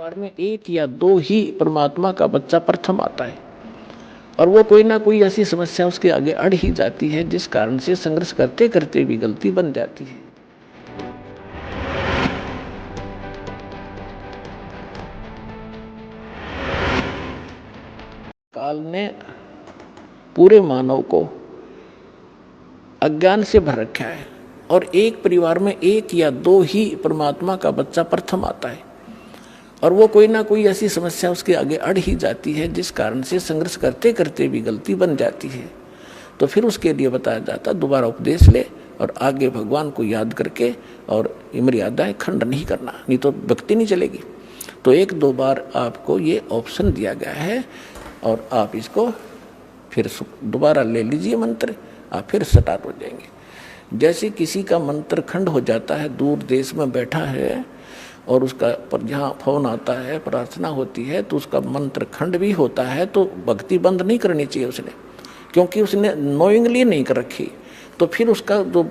परिवार में एक या दो ही परमात्मा का बच्चा प्रथम आता है और वो कोई ना कोई ऐसी समस्या उसके आगे अड़ ही जाती है जिस कारण से संघर्ष करते करते भी गलती बन जाती है। काल ने पूरे मानव को अज्ञान से भर रखा है और एक परिवार में एक या दो ही परमात्मा का बच्चा प्रथम आता है और वो कोई ना कोई ऐसी समस्या उसके आगे अड़ ही जाती है जिस कारण से संघर्ष करते करते भी गलती बन जाती है। तो फिर उसके लिए बताया जाता दोबारा उपदेश ले और आगे भगवान को याद करके और मर्यादाएं खंड नहीं करना, नहीं तो भक्ति नहीं चलेगी। तो एक दो बार आपको ये ऑप्शन दिया गया है और आप इसको फिर दोबारा ले लीजिए मंत्र, आप फिर स्टार्ट हो जाएंगे। जैसे किसी का मंत्र खंड हो जाता है, दूर देश में बैठा है और उसका पर जहाँ फोन आता है, प्रार्थना होती है तो उसका मंत्र खंड भी होता है, तो भक्ति बंद नहीं करनी चाहिए उसने, क्योंकि उसने नोइंगली नहीं कर रखी। तो फिर उसका जो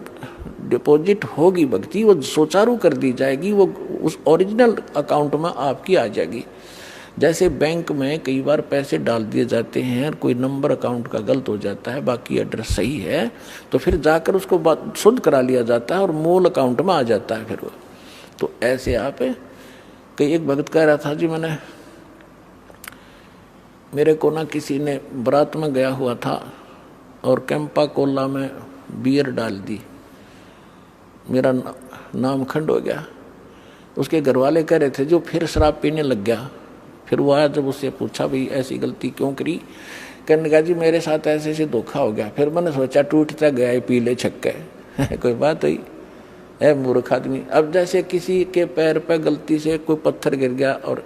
डिपॉजिट होगी भक्ति वो सुचारू कर दी जाएगी, वो उस ओरिजिनल अकाउंट में आपकी आ जाएगी। जैसे बैंक में कई बार पैसे डाल दिए जाते हैं, कोई नंबर अकाउंट का गलत हो जाता है, बाकी एड्रेस सही है, तो फिर जाकर उसको शुद्ध करा लिया जाता है और मूल अकाउंट में आ जाता है फिर वो। तो ऐसे आप कई एक भगत कह रहा था जी, मेरे को ना किसी ने बारात में गया हुआ था और कैंपा कोला में बियर डाल दी, मेरा नाम खंड हो गया। उसके घर वाले कह रहे थे जो फिर शराब पीने लग गया। फिर वो आया, जब उससे पूछा भाई ऐसी गलती क्यों करी, कहने लगा जी मेरे साथ ऐसे ऐसे धोखा हो गया। फिर मैंने सोचा टूटता गया पी ले छक्के कोई बात हुई है मूर्ख आदमी। अब जैसे किसी के पैर पे गलती से कोई पत्थर गिर गया और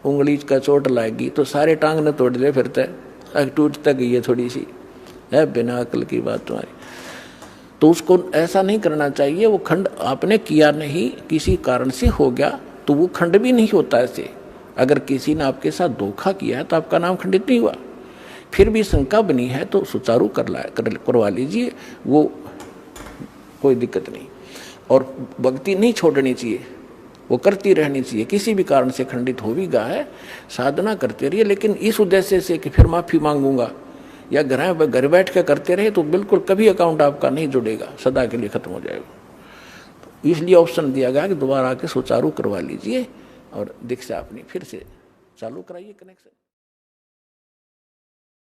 उंगली का चोट लाएगी तो सारे टांग ने तोड़ दे, फिर तक टूट तक गई है थोड़ी सी है, बिना अकल की बात तुम्हारी। तो उसको ऐसा नहीं करना चाहिए। वो खंड आपने किया नहीं, किसी कारण से हो गया तो वो खंड भी नहीं होता ऐसे। अगर किसी ने आपके साथ धोखा किया है तो आपका नाम खंडित नहीं हुआ। फिर भी शंका बनी है तो सुचारू करवा लीजिए, वो कोई दिक्कत नहीं। और भक्ति नहीं छोड़नी चाहिए, वो करती रहनी चाहिए। किसी भी कारण से खंडित हो भी गया है, साधना करते रहिए, लेकिन इस उद्देश्य से कि फिर माफी मांगूंगा या घर बैठ कर करते रहे तो बिल्कुल कभी अकाउंट आपका नहीं जुड़ेगा, सदा के लिए खत्म हो जाएगा। तो इसलिए ऑप्शन दिया गया कि दोबारा आके सुचारू करवा लीजिए और दीक्षा अपनी फिर से चालू कराइए कनेक्शन।